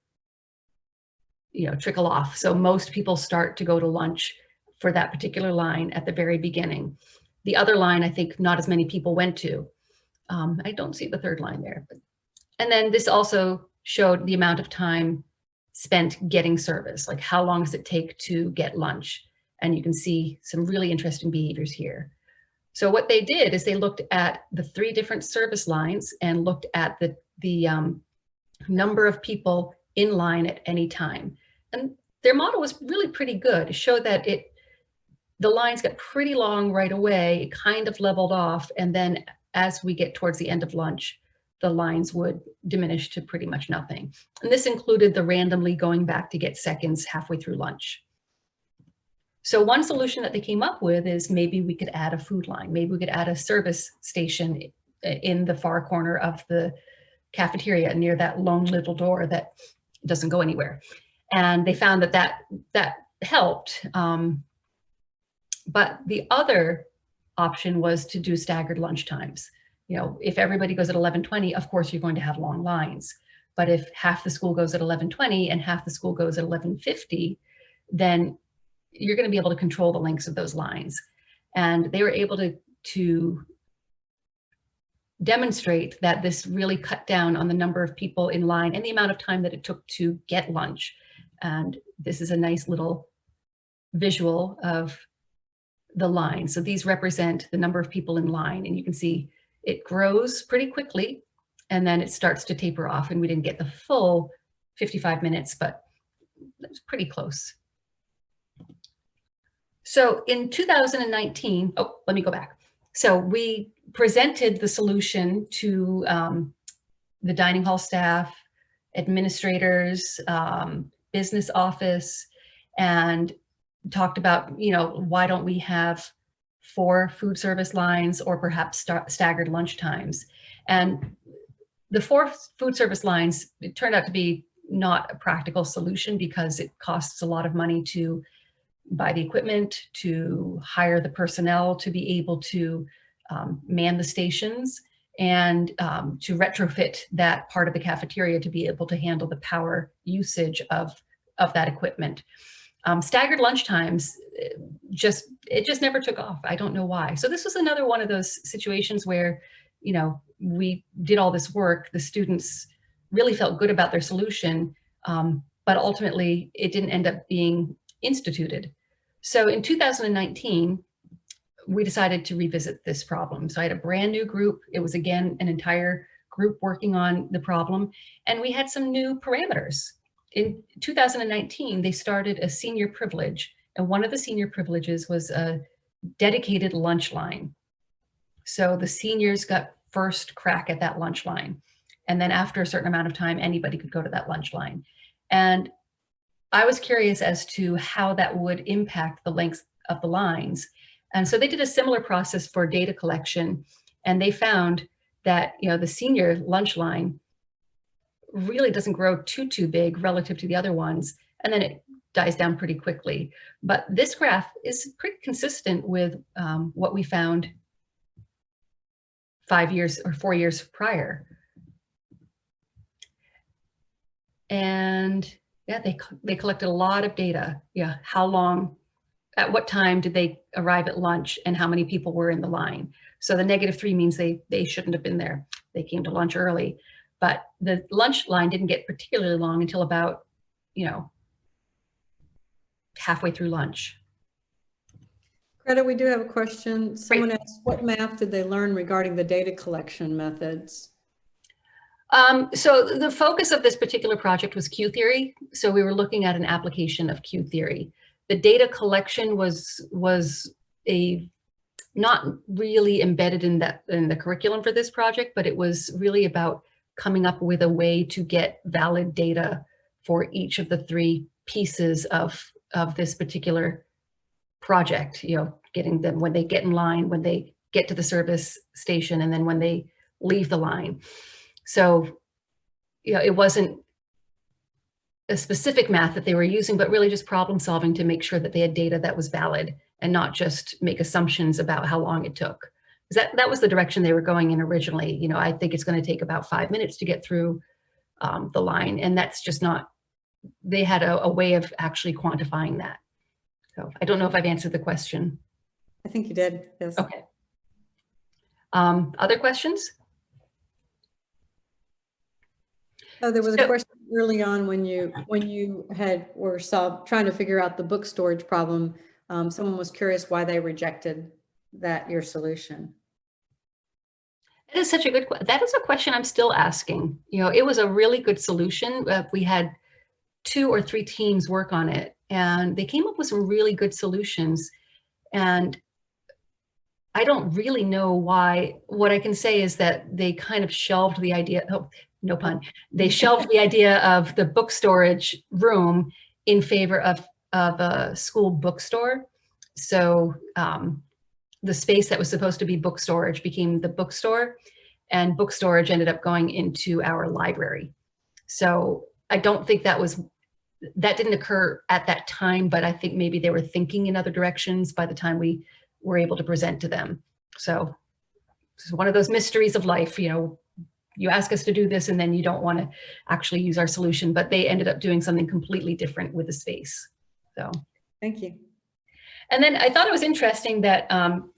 you know, trickle off. So most people start to go to lunch for that particular line at the very beginning. The other line, I think not as many people went to. I don't see the third line there. And then this also showed the amount of time spent getting service, like how long does it take to get lunch? And you can see some really interesting behaviors here. So what they did is they looked at the 3 different service lines and looked at the number of people in line at any time. And their model was really pretty good. It showed that the lines got pretty long right away, it kind of leveled off, and then as we get towards the end of lunch, the lines would diminish to pretty much nothing. And this included the randomly going back to get seconds halfway through lunch. So one solution that they came up with is maybe we could add a food line. Maybe we could add a service station in the far corner of the cafeteria near that lone little door that doesn't go anywhere. And they found that helped. But the other option was to do staggered lunch times. You know, if everybody goes at 11:20, of course you're going to have long lines. But if half the school goes at 11:20 and half the school goes at 11:50, then you're going to be able to control the lengths of those lines. And they were able to demonstrate that this really cut down on the number of people in line and the amount of time that it took to get lunch. And this is a nice little visual of the line. So these represent the number of people in line, and you can see it grows pretty quickly and then it starts to taper off, and we didn't get the full 55 minutes, but it was pretty close. So in 2019, let me go back. So we presented the solution to the dining hall staff, administrators, business office, and talked about, you know, why don't we have 4 food service lines or perhaps staggered lunch times? And the 4 food service lines, it turned out to be not a practical solution because it costs a lot of money to buy the equipment, to hire the personnel to be able to man the stations. and to retrofit that part of the cafeteria to be able to handle the power usage of that equipment. Staggered lunch times, it just never took off. I don't know why. So this was another one of those situations where, you know, we did all this work, the students really felt good about their solution, but ultimately it didn't end up being instituted. So in 2019, we decided to revisit this problem. So I had a brand new group. It was, again, an entire group working on the problem, and we had some new parameters. In 2019, they started a senior privilege, and one of the senior privileges was a dedicated lunch line. So the seniors got first crack at that lunch line. And then after a certain amount of time, anybody could go to that lunch line. And I was curious as to how that would impact the length of the lines. And so they did a similar process for data collection, and they found that, you know, the senior lunch line really doesn't grow too big relative to the other ones, and then it dies down pretty quickly. But this graph is pretty consistent with what we found 5 years or 4 years prior. And yeah, they collected a lot of data. Yeah, how long, at what time did they arrive at lunch, and how many people were in the line. So the -3 means they shouldn't have been there. They came to lunch early. But the lunch line didn't get particularly long until about, you know, halfway through lunch. Greta, we do have a question. Someone asked, what math did they learn regarding the data collection methods? So the focus of this particular project was Q theory. So we were looking at an application of Q theory. The data collection was not really embedded in the curriculum for this project, but it was really about coming up with a way to get valid data for each of the 3 pieces of this particular project, you know, getting them when they get in line, when they get to the service station, and then when they leave the line. So, you know, it wasn't a specific math that they were using, but really just problem solving to make sure that they had data that was valid and not just make assumptions about how long it took. That was the direction they were going in originally. You know, I think it's going to take about 5 minutes to get through the line, and that's just not, they had a way of actually quantifying that. So I don't know if I've answered the question. I think you did, yes. Okay. Other questions? Oh, there was a question early on when you were trying to figure out the book storage problem. Someone was curious why they rejected your solution. That is such a good question. That is a question I'm still asking. You know, it was a really good solution. We had 2 or 3 teams work on it, and they came up with some really good solutions. And I don't really know why. What I can say is that they kind of shelved the idea, oh, no pun, they shelved the idea of the book storage room in favor of a school bookstore. So the space that was supposed to be book storage became the bookstore, and book storage ended up going into our library. So I don't think that didn't occur at that time, but I think maybe they were thinking in other directions by the time we were able to present to them. So it's one of those mysteries of life, you know, you ask us to do this and then you don't want to actually use our solution, but they ended up doing something completely different with the space. So thank you. And then I thought it was interesting that,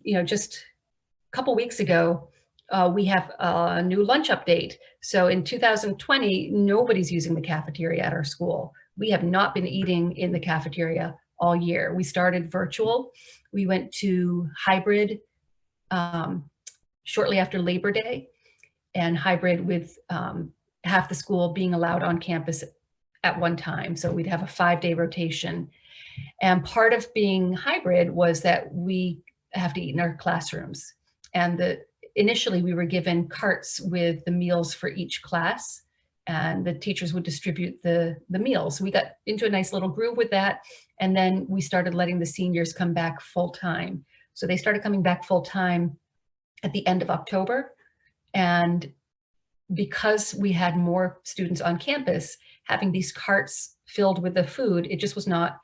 you know, just a couple weeks ago, we have a new lunch update. So in 2020, nobody's using the cafeteria at our school. We have not been eating in the cafeteria all year. We started virtual. We went to hybrid shortly after Labor Day, and hybrid with half the school being allowed on campus at one time. So we'd have a 5-day rotation. And part of being hybrid was that we have to eat in our classrooms. And initially we were given carts with the meals for each class, and the teachers would distribute the meals. We got into a nice little groove with that. And then we started letting the seniors come back full time. So they started coming back full time at the end of October. And because we had more students on campus, having these carts filled with the food, it just was not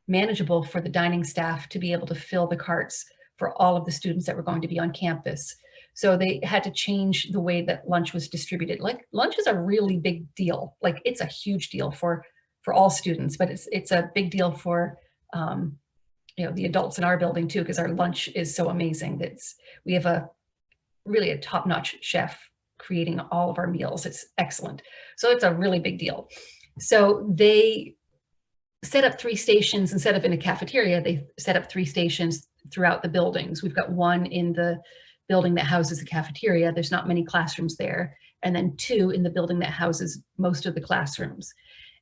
manageable for the dining staff to be able to fill the carts for all of the students that were going to be on campus. So they had to change the way that lunch was distributed. Like lunch is a really big deal. Like it's a huge deal for all students, but it's a big deal for the adults in our building too, because our lunch is so amazing. We have a top-notch chef creating all of our meals. It's excellent. So it's a really big deal. So they set up 3 stations instead of in a cafeteria. They set up 3 stations throughout the buildings. We've got one in the building that houses the cafeteria. There's not many classrooms there. And then 2 in the building that houses most of the classrooms.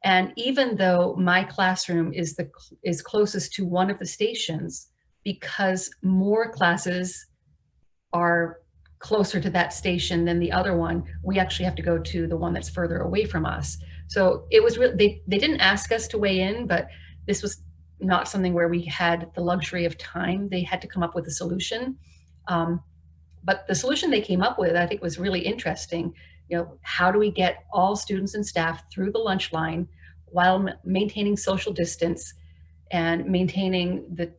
And even though my classroom is closest to one of the stations, because more classes are closer to that station than the other one, we actually have to go to the one that's further away from us. So it was really, they didn't ask us to weigh in, but this was not something where we had the luxury of time. They had to come up with a solution. But the solution they came up with, I think, was really interesting. How do we get all students and staff through the lunch line while maintaining social distance and maintaining the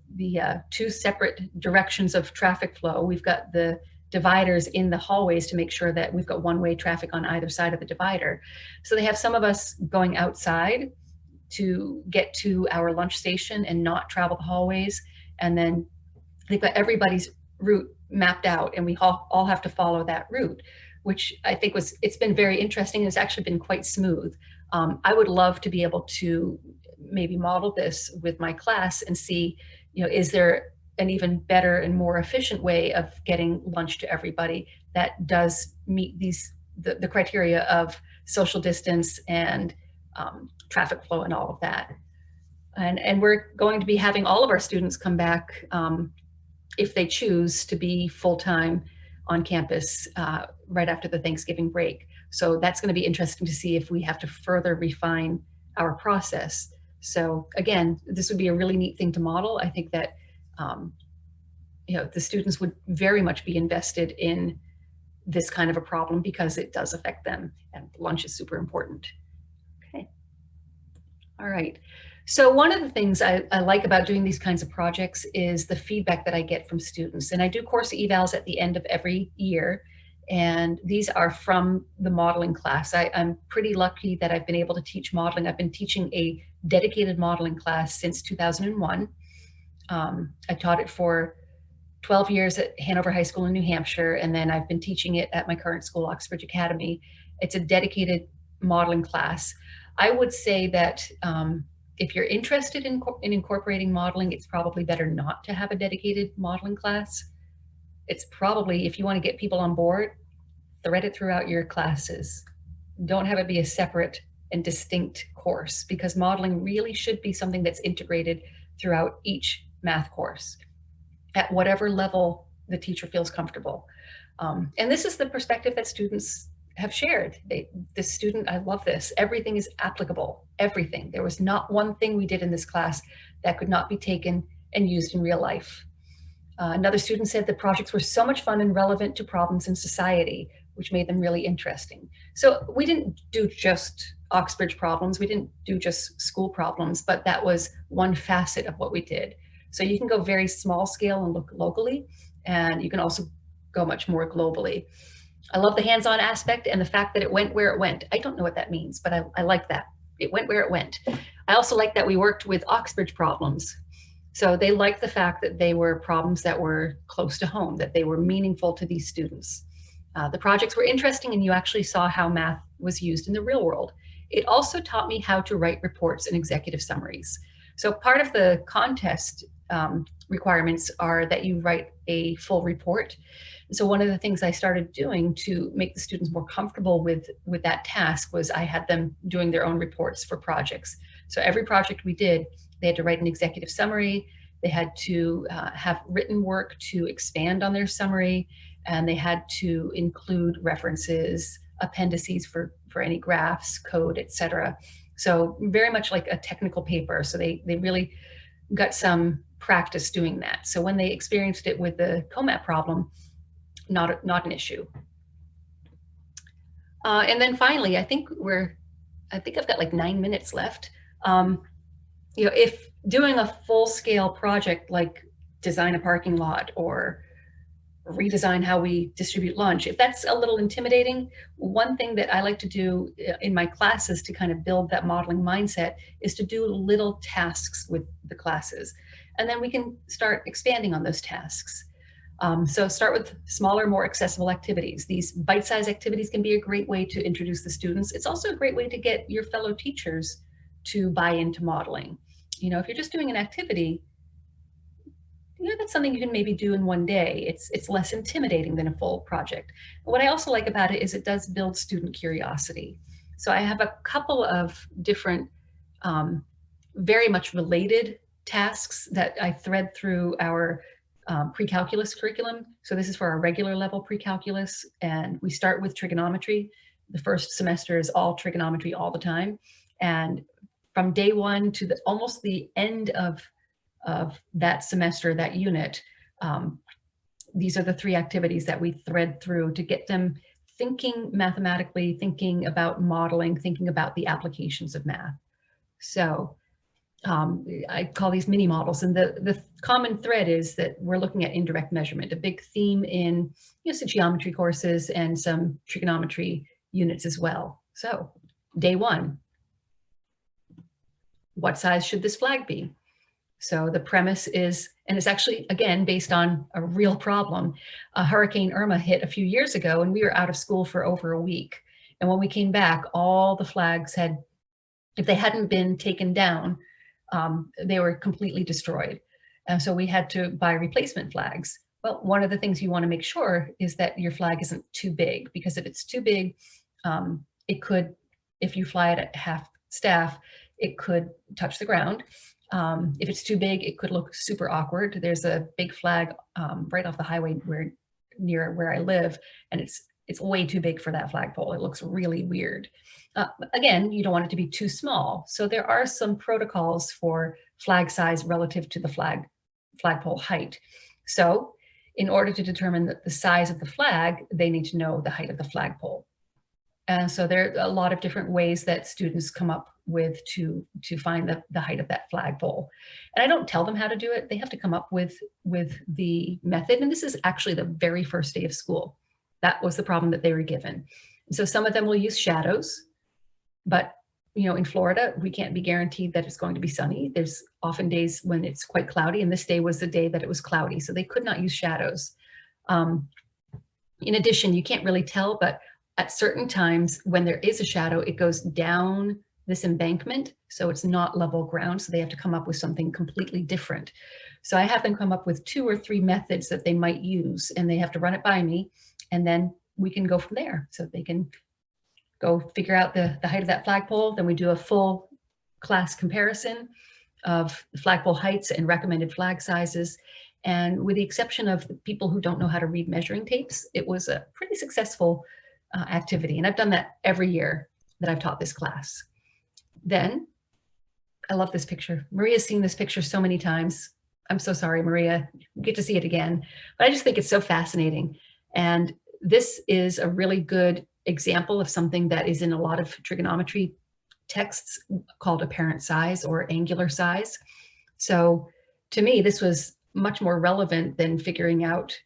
2 separate directions of traffic flow? We've got the dividers in the hallways to make sure that we've got one-way traffic on either side of the divider. So they have some of us going outside to get to our lunch station and not travel the hallways. And then they've got everybody's route mapped out, and we all have to follow that route, which I think it's been very interesting, and it's actually been quite smooth. I would love to be able to maybe model this with my class and see, is there an even better and more efficient way of getting lunch to everybody that does meet the criteria of social distance and traffic flow and all of that. And we're going to be having all of our students come back if they choose to be full-time on campus right after the Thanksgiving break. So that's going to be interesting to see if we have to further refine our process. So again, this would be a really neat thing to model. I think that the students would very much be invested in this kind of a problem because it does affect them, and lunch is super important. Okay. All right. So one of the things I like about doing these kinds of projects is the feedback that I get from students. And I do course evals at the end of every year. And these are from the modeling class. I'm pretty lucky that I've been able to teach modeling. I've been teaching a dedicated modeling class since 2001. I taught it for 12 years at Hanover High School in New Hampshire, and then I've been teaching it at my current school, Oxbridge Academy. It's a dedicated modeling class. I would say that if you're interested in incorporating modeling, it's probably better not to have a dedicated modeling class. It's probably, if you want to get people on board, thread it throughout your classes. Don't have it be a separate and distinct course, because modeling really should be something that's integrated throughout each math course at whatever level the teacher feels comfortable. And this is the perspective that students have shared. This student, I love this, everything is applicable, everything. There was not one thing we did in this class that could not be taken and used in real life. Another student said the projects were so much fun and relevant to problems in society, which made them really interesting. So we didn't do just Oxbridge problems, we didn't do just school problems, but that was one facet of what we did. So you can go very small scale and look locally, and you can also go much more globally. I love the hands-on aspect and the fact that it went where it went. I don't know what that means, but I like that. It went where it went. I also like that we worked with Oxbridge problems. So they liked the fact that they were problems that were close to home, that they were meaningful to these students. The projects were interesting, and you actually saw how math was used in the real world. It also taught me how to write reports and executive summaries. So part of the contest requirements are that you write a full report. And so one of the things I started doing to make the students more comfortable with that task was I had them doing their own reports for projects. So every project we did, they had to write an executive summary, they had to have written work to expand on their summary, and they had to include references, appendices for any graphs, code, etc. So very much like a technical paper. So they really got some practice doing that. So when they experienced it with the COMAP problem, not an issue. And then finally, I think I've got like 9 minutes left. If doing a full-scale project like design a parking lot or redesign how we distribute lunch. If that's a little intimidating, one thing that I like to do in my classes to kind of build that modeling mindset is to do little tasks with the classes. And then we can start expanding on those tasks. So start with smaller, more accessible activities. These bite-sized activities can be a great way to introduce the students. It's also a great way to get your fellow teachers to buy into modeling. You know, if you're just doing an activity, you know, that's something you can maybe do in one day. It's less intimidating than a full project. What I also like about it is it does build student curiosity. So I have a couple of different, very much related tasks that I thread through our pre-calculus curriculum. So this is for our regular level pre-calculus, and we start with trigonometry. The first semester is all trigonometry all the time. And from day one to almost the end of that semester, that unit, these are the 3 activities that we thread through to get them thinking mathematically, thinking about modeling, thinking about the applications of math. So I call these mini models, and the common thread is that we're looking at indirect measurement, a big theme in some geometry courses and some trigonometry units as well. So day 1, what size should this flag be? So the premise is, and it's actually, again, based on a real problem. Hurricane Irma hit a few years ago, and we were out of school for over a week. And when we came back, all the flags had, if they hadn't been taken down, they were completely destroyed. And so we had to buy replacement flags. Well, one of the things you want to make sure is that your flag isn't too big, because if it's too big, it could, if you fly it at half staff, it could touch the ground. If it's too big, it could look super awkward. There's a big flag right off the highway near where I live, and it's way too big for that flagpole. It looks really weird. Again, you don't want it to be too small. So there are some protocols for flag size relative to the flagpole height. So in order to determine the size of the flag, they need to know the height of the flagpole. And so there are a lot of different ways that students come up with to find the height of that flagpole. And I don't tell them how to do it. They have to come up with the method. And this is actually the very first day of school. That was the problem that they were given. And so some of them will use shadows, but in Florida, we can't be guaranteed that it's going to be sunny. There's often days when it's quite cloudy, and this day was the day that it was cloudy, so they could not use shadows. In addition, you can't really tell, but at certain times when there is a shadow, it goes down this embankment, so it's not level ground, so they have to come up with something completely different. So I have them come up with 2 or 3 methods that they might use, and they have to run it by me, and then we can go from there. So they can go figure out the height of that flagpole. Then we do a full class comparison of the flagpole heights and recommended flag sizes. And with the exception of the people who don't know how to read measuring tapes, it was a pretty successful activity. And I've done that every year that I've taught this class. Then, I love this picture. Maria's seen this picture so many times. I'm so sorry, Maria, you get to see it again. But I just think it's so fascinating. And this is a really good example of something that is in a lot of trigonometry texts called apparent size or angular size. So to me, this was much more relevant than figuring out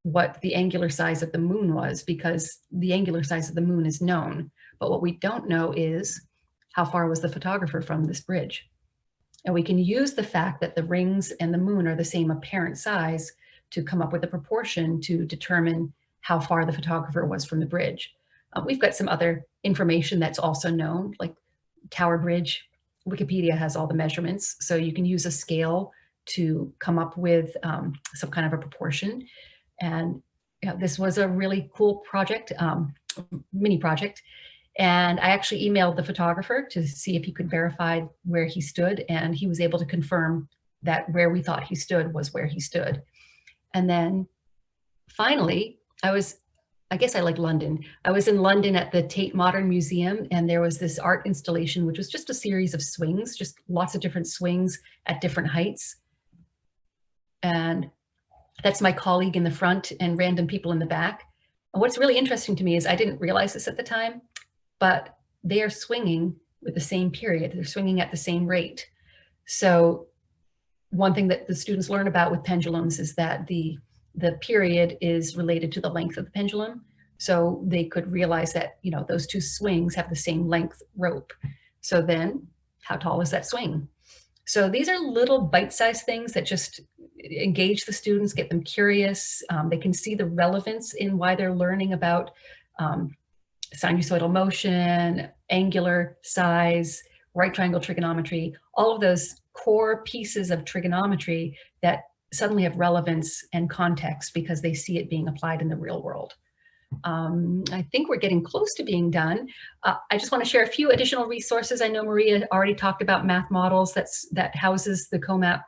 what the angular size of the moon was, because the angular size of the moon is known. But what we don't know is how far was the photographer from this bridge. And we can use the fact that the rings and the moon are the same apparent size to come up with a proportion to determine how far the photographer was from the bridge. We've got some other information that's also known, like Tower Bridge. Wikipedia has all the measurements, so you can use a scale to come up with some kind of a proportion. And this was a really cool project, mini project. And I actually emailed the photographer to see if he could verify where he stood, and he was able to confirm that where we thought he stood was where he stood. And then finally, I guess I like London. I was in London at the Tate Modern Museum, and there was this art installation, which was just a series of swings, just lots of different swings at different heights. And that's my colleague in the front and random people in the back. And what's really interesting to me is I didn't realize this at the time, but they are swinging with the same period. They're swinging at the same rate. So one thing that the students learn about with pendulums is that the the period is related to the length of the pendulum. So they could realize that, you know, those two swings have the same length rope. So then how tall is that swing? So these are little bite-sized things that just engage the students, get them curious. They can see the relevance in why they're learning about sinusoidal motion, angular size, right triangle trigonometry, all of those core pieces of trigonometry that suddenly have relevance and context because they see it being applied in the real world. I think we're getting close to being done. I just want to share a few additional resources. I know Maria already talked about Math Models that houses the COMAP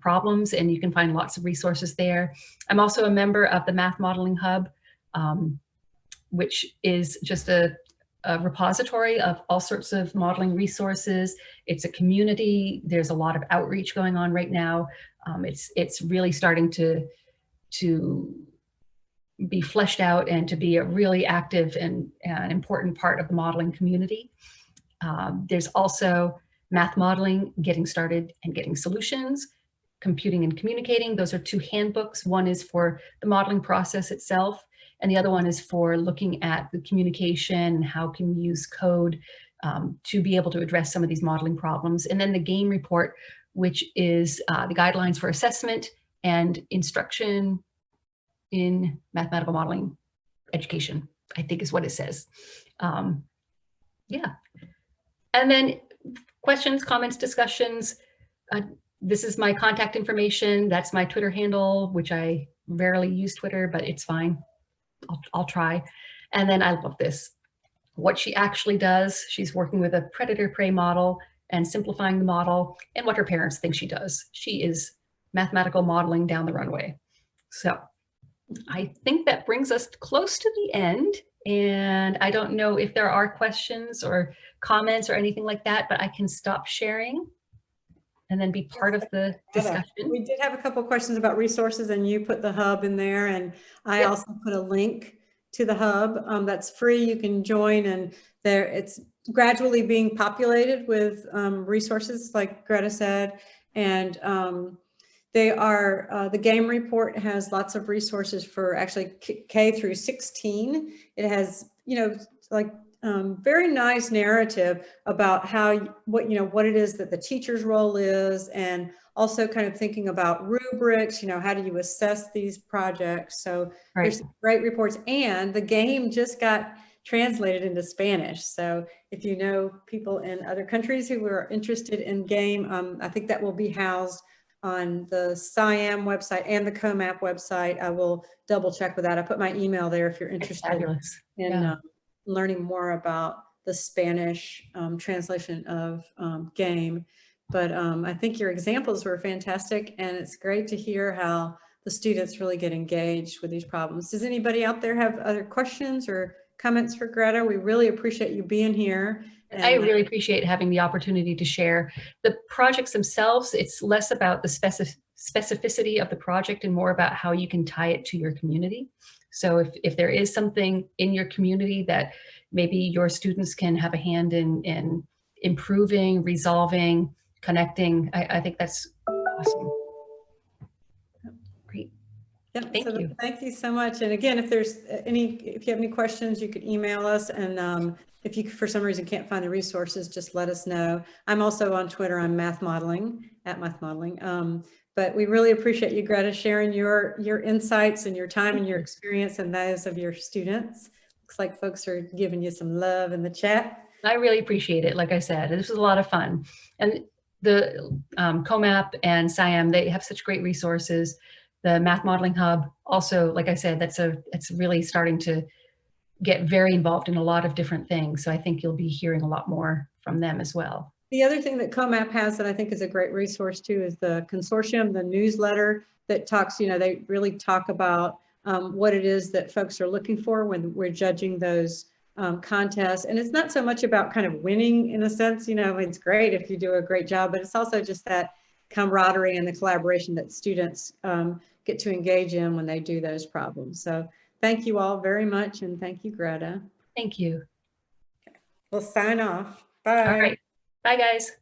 problems, and you can find lots of resources there. I'm also a member of the Math Modeling Hub, which is just a repository of all sorts of modeling resources. It's a community. There's a lot of outreach going on right now. It's really starting to be fleshed out and to be a really active and important part of the modeling community. There's also Math Modeling, Getting Started and Getting Solutions, Computing and Communicating. Those are two handbooks. One is for the modeling process itself, and the other one is for looking at the communication and how can we use code to be able to address some of these modeling problems. And then the GAME report, which is the guidelines for assessment and instruction in mathematical modeling education, I think is what it says. Yeah. And then questions, comments, discussions. This is my contact information. That's my Twitter handle, which I rarely use Twitter, but it's fine. I'll try. And then I love this. What she actually does, she's working with a predator-prey model and simplifying the model, and what her parents think she does. She is mathematical modeling down the runway. So I think that brings us close to the end, and I don't know if there are questions or comments or anything like that, but I can stop sharing and then be part of the discussion. We did have a couple of questions about resources, and you put the hub in there, and I also put a link to the hub that's free. You can join, and there it's gradually being populated with resources like Greta said, and they are, the GAME report has lots of resources for actually K through 16. It has, you know, like very nice narrative about how, what it is that the teacher's role is, and also kind of thinking about rubrics, you know, how do you assess these projects? So there's great reports, and the GAME just got translated into Spanish. So if you know people in other countries who are interested in GAME, I think that will be housed on the HiMCM website and the COMAP website. I will double check with that. I put my email there if you're interested in learning more about the Spanish translation of GAME. But I think your examples were fantastic, and it's great to hear how the students really get engaged with these problems. Does anybody out there have other questions or comments for Greta? We really appreciate you being here. And I really appreciate having the opportunity to share. The projects themselves, it's less about the specificity of the project and more about how you can tie it to your community. So if there is something in your community that maybe your students can have a hand in improving, resolving, connecting, I think that's awesome. Great. Yep, Thank you. Thank you so much. And again, if you have any questions, you could email us. And if you, for some reason, can't find the resources, just let us know. I'm also on Twitter. I'm Math Modeling, at Math Modeling. But we really appreciate you, Greta, sharing your insights and your time and your experience and those of your students. Looks like folks are giving you some love in the chat. I really appreciate it. Like I said, this was a lot of fun. And the COMAP and HiMCM, they have such great resources. The Math Modeling Hub, also, like I said, it's really starting to get very involved in a lot of different things. So I think you'll be hearing a lot more from them as well. The other thing that COMAP has that I think is a great resource too is the consortium, the newsletter that talks, they really talk about what it is that folks are looking for when we're judging those contests. And it's not so much about kind of winning in a sense, it's great if you do a great job, but it's also just that camaraderie and the collaboration that students get to engage in when they do those problems. So thank you all very much. And thank you, Greta. Thank you. Okay. We'll sign off. Bye. All right. Bye, guys.